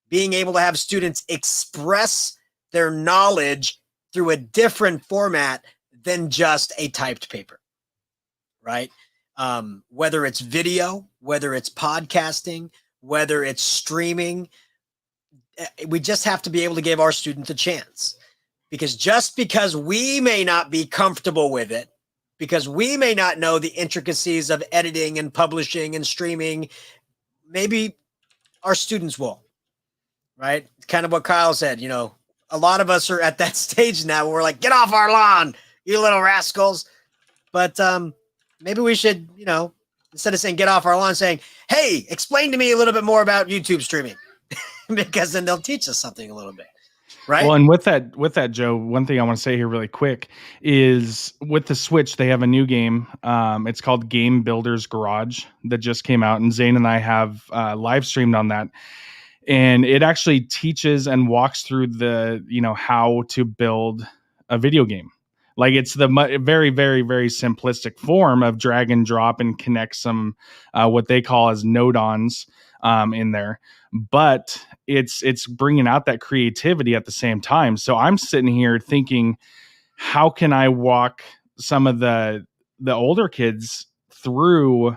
being able to have students express their knowledge through a different format than just a typed paper, right? Whether it's video, whether it's podcasting, whether it's streaming, we just have to be able to give our students a chance. Because just because we may not be comfortable with it, because we may not know the intricacies of editing and publishing and streaming, maybe our students will, right? Kind of what Kyle said, a lot of us are at that stage now where we're like, get off our lawn, you little rascals. But, maybe we should, instead of saying get off our lawn, saying, hey, explain to me a little bit more about YouTube streaming, because then they'll teach us something a little bit. Right. Well, and with that, Joe, one thing I want to say here really quick is with the Switch, they have a new game. It's called Game Builder's Garage that just came out, and Zane and I have live streamed on that. And it actually teaches and walks through the, how to build a video game. Like, it's the very, very, very simplistic form of drag and drop and connect some what they call as node-ons in there. But it's bringing out that creativity at the same time. So I'm sitting here thinking, how can I walk some of the older kids through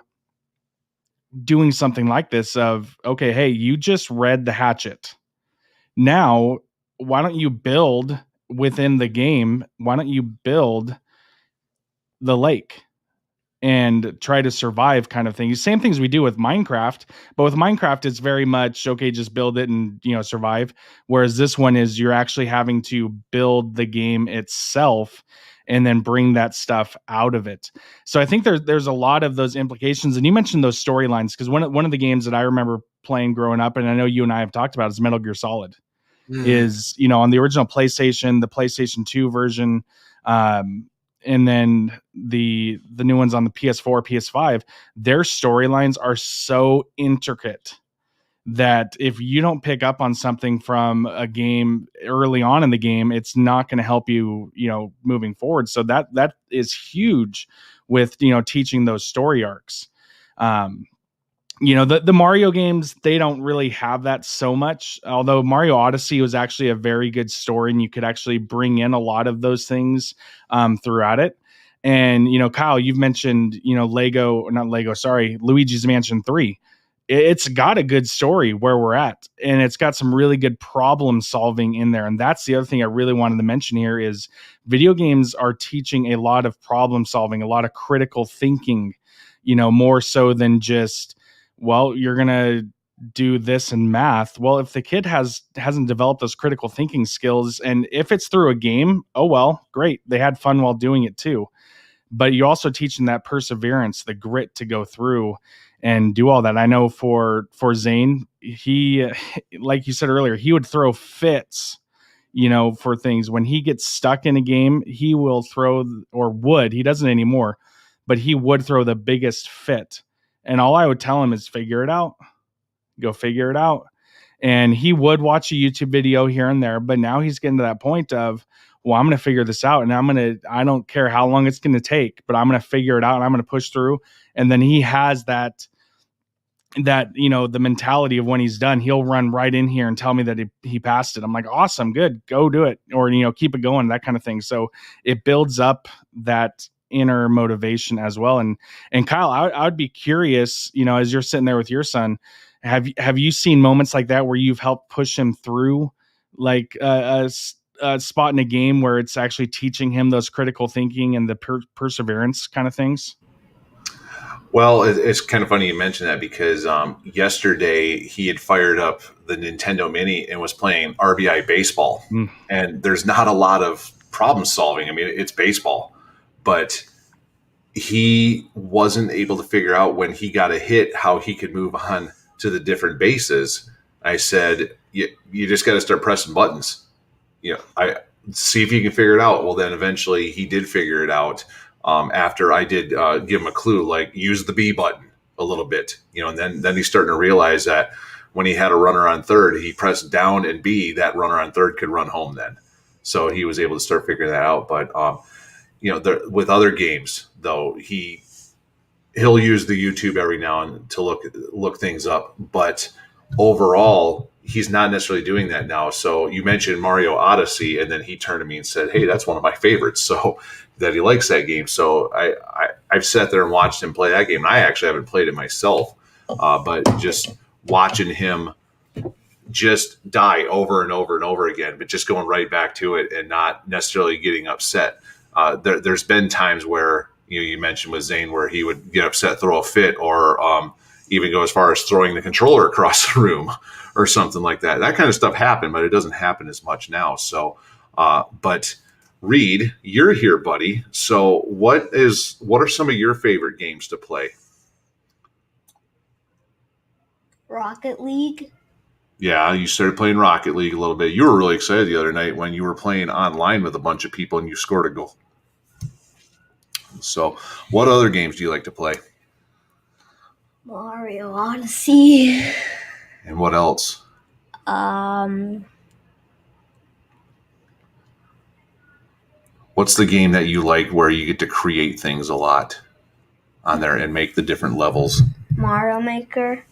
doing something like this of, okay, hey, you just read The Hatchet. Now, why don't you build within the game? Why don't you build the lake and try to survive, kind of thing? Same things we do with Minecraft, but with Minecraft, it's very much, okay, just build it and, survive. Whereas this one is you're actually having to build the game itself and then bring that stuff out of it. So I think there's a lot of those implications. And you mentioned those storylines, because one of the games that I remember playing growing up, and I know you and I have talked about, is Metal Gear Solid. Is, on the original PlayStation, the PlayStation 2 version, and then the new ones on the PS4, PS5, their storylines are so intricate that if you don't pick up on something from a game early on in the game, it's not going to help you, moving forward. So that is huge with, teaching those story arcs. the Mario games, they don't really have that so much. Although Mario Odyssey was actually a very good story, and you could actually bring in a lot of those things throughout it. And Kyle, you've mentioned Luigi's Mansion 3. It's got a good story where we're at, and it's got some really good problem solving in there. And that's the other thing I really wanted to mention here is video games are teaching a lot of problem solving, a lot of critical thinking, more so than just, well, you're going to do this in math. Well, if the kid hasn't developed those critical thinking skills, and if it's through a game, oh, well, great. They had fun while doing it too. But you're also teaching that perseverance, the grit to go through and do all that. I know for Zane, he, like you said earlier, he would throw fits, for things. When he gets stuck in a game, he will throw, or would, he doesn't anymore, but he would throw the biggest fit. And all I would tell him is figure it out. Go figure it out. And he would watch a YouTube video here and there, but now he's getting to that point of, well, I'm going to figure this out, and I don't care how long it's going to take, but I'm going to figure it out and I'm going to push through. And then he has that the mentality of when he's done, he'll run right in here and tell me that he passed it. I'm like, awesome, good, go do it. Or, keep it going, that kind of thing. So it builds up that inner motivation as well. And Kyle, I would be curious, as you're sitting there with your son, have you seen moments like that where you've helped push him through like a spot in a game where it's actually teaching him those critical thinking and the perseverance kind of things? Well, it's kind of funny you mentioned that because yesterday he had fired up the Nintendo Mini and was playing RBI baseball. And there's not a lot of problem solving. I mean, it's baseball. But he wasn't able to figure out when he got a hit how he could move on to the different bases. I said, you just got to start pressing buttons. I see if you can figure it out. Well, then eventually he did figure it out. After I did give him a clue, like use the B button a little bit, and then he's starting to realize that when he had a runner on third, he pressed down and B, that runner on third could run home then. So he was able to start figuring that out. But, with other games, though, he'll use the YouTube every now and then to look things up. But overall, he's not necessarily doing that now. So you mentioned Mario Odyssey, and then he turned to me and said, hey, that's one of my favorites. So that he likes that game. So I've sat there and watched him play that game. I actually haven't played it myself, but just watching him just die over and over and over again, but just going right back to it and not necessarily getting upset. There's been times where, you mentioned with Zane, where he would get upset, throw a fit, or even go as far as throwing the controller across the room or something like that. That kind of stuff happened, but it doesn't happen as much now. So, but Reed, you're here, buddy. So what are some of your favorite games to play? Rocket League. Yeah, you started playing Rocket League a little bit. You were really excited the other night when you were playing online with a bunch of people and you scored a goal. So what other games do you like to play? Mario Odyssey. And what else? What's the game that you like where you get to create things a lot on there and make the different levels? Mario Maker.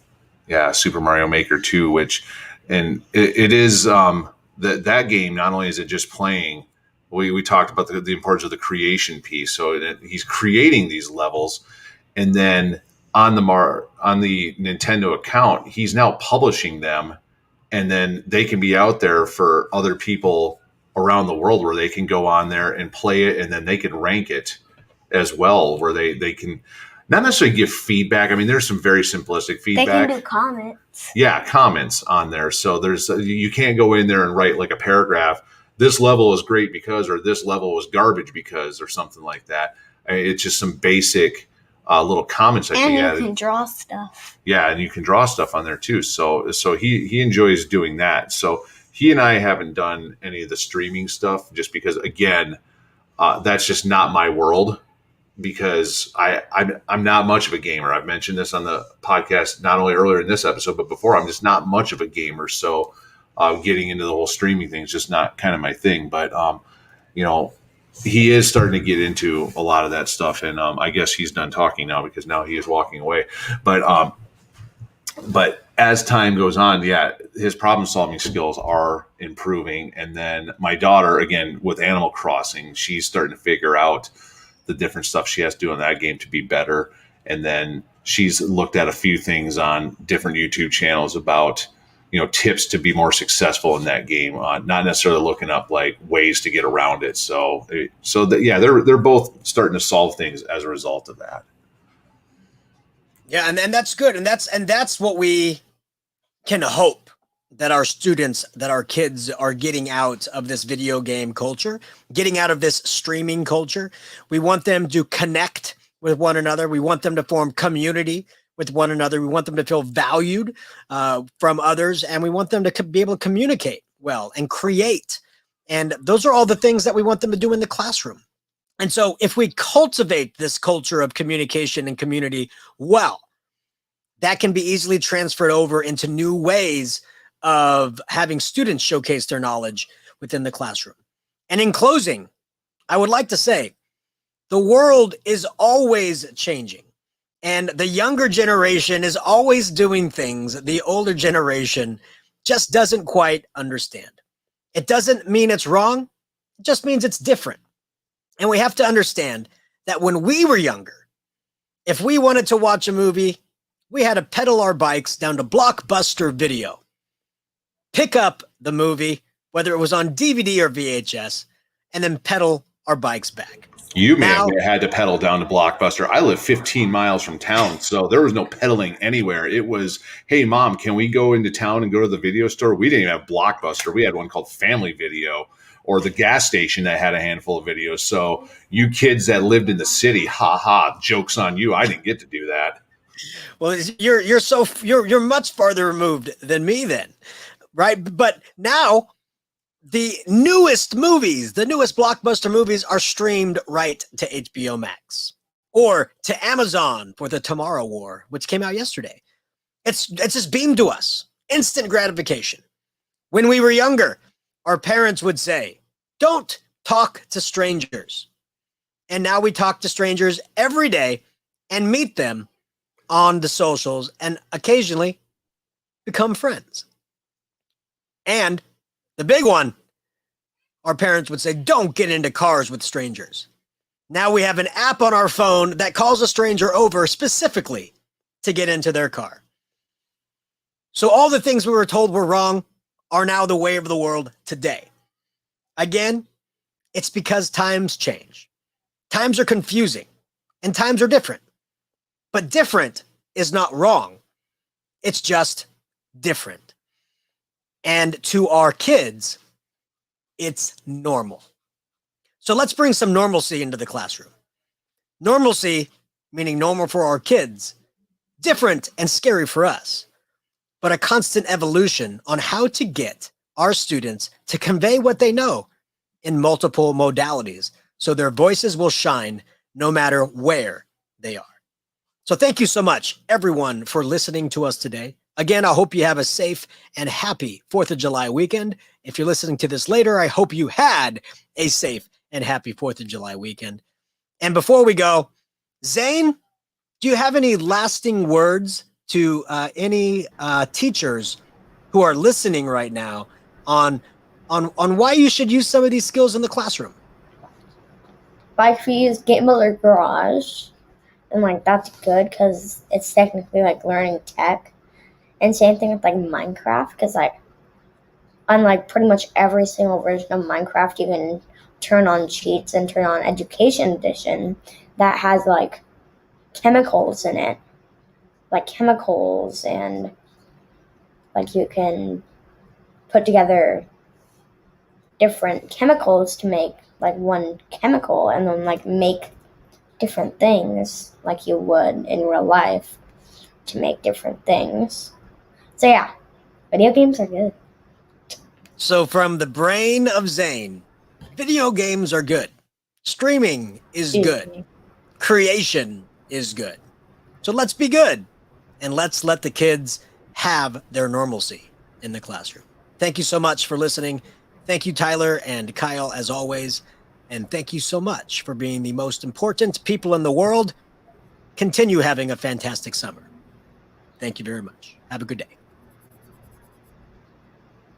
Yeah, Super Mario Maker 2, it is that game. Not only is it just playing, we talked about the importance of the creation piece. So he's creating these levels, and then on the Nintendo account, he's now publishing them, and then they can be out there for other people around the world where they can go on there and play it, and then they can rank it as well, where they can not necessarily give feedback. I mean, there's some very simplistic feedback. They can do comments. Yeah, comments on there. So you can't go in there and write like a paragraph, this level is great because, or this level was garbage because, or something like that. It's just some basic little comments that and you added. Can draw stuff. Yeah, and you can draw stuff on there too. So he enjoys doing that. So he and I haven't done any of the streaming stuff just because, again, that's just not my world. Because I'm not much of a gamer. I've mentioned this on the podcast not only earlier in this episode, but before. I'm just not much of a gamer. So getting into the whole streaming thing is just not kind of my thing. But, he is starting to get into a lot of that stuff. And I guess he's done talking now because now he is walking away. But But as time goes on, yeah, his problem solving skills are improving. And then my daughter, again, with Animal Crossing, she's starting to figure out the different stuff she has to do in that game to be better. And then she's looked at a few things on different YouTube channels about, tips to be more successful in that game, not necessarily looking up like ways to get around it. They're both starting to solve things as a result of that. Yeah, and that's good. And that's what we can hope that our students, that our kids are getting out of this video game culture, getting out of this streaming culture. We want them to connect with one another. We want them to form community with one another. We want them to feel valued from others, and we want them to be able to communicate well and create. And those are all the things that we want them to do in the classroom. And so if we cultivate this culture of communication and community well, that can be easily transferred over into new ways of having students showcase their knowledge within the classroom. And in closing, I would like to say the world is always changing, and the younger generation is always doing things the older generation just doesn't quite understand. It doesn't mean it's wrong. It just means it's different. And we have to understand that when we were younger, if we wanted to watch a movie, we had to pedal our bikes down to Blockbuster Video, pick up the movie, whether it was on DVD or VHS, and then pedal our bikes back. You may have had to pedal down to Blockbuster. I live 15 miles from town, so there was no pedaling anywhere. It was, hey, Mom, can we go into town and go to the video store? We didn't even have Blockbuster. We had one called Family Video, or the gas station that had a handful of videos. So you kids that lived in the city, joke's on you. I didn't get to do that. Well, you're much farther removed than me then, right? But now the newest Blockbuster movies are streamed right to HBO Max or to Amazon for the Tomorrow War, which came out yesterday. It's just beamed to us, instant gratification. When we were younger, our parents would say, don't talk to strangers. And now we talk to strangers every day and meet them on the socials and occasionally become friends. And the big one, our parents would say, don't get into cars with strangers. Now we have an app on our phone that calls a stranger over specifically to get into their car. So all the things we were told were wrong are now the way of the world today. Again, it's because times change. Times are confusing and times are different. But different is not wrong. It's just different. And to our kids, it's normal. So let's bring some normalcy into the classroom. Normalcy, meaning normal for our kids, different and scary for us, but a constant evolution on how to get our students to convey what they know in multiple modalities so their voices will shine no matter where they are. So thank you so much, everyone, for listening to us today. Again, I hope you have a safe and happy 4th of July weekend. If you're listening to this later, I hope you had a safe and happy 4th of July weekend. And before we go, Zane, do you have any lasting words to any teachers who are listening right now on why you should use some of these skills in the classroom? Like, we use Game Builder Garage, and like that's good because it's technically like learning tech. And same thing with like Minecraft, because like unlike pretty much every single version of Minecraft, you can turn on cheats and turn on Education Edition that has like chemicals in it, like chemicals, and like you can put together different chemicals to make like one chemical, and then like make different things like you would in real life to make different things. So yeah, video games are good. So from the brain of Zane, video games are good. Streaming is good. Creation is good. So let's be good, and let's let the kids have their normalcy in the classroom. Thank you so much for listening. Thank you, Tyler and Kyle, as always. And thank you so much for being the most important people in the world. Continue having a fantastic summer. Thank you very much. Have a good day.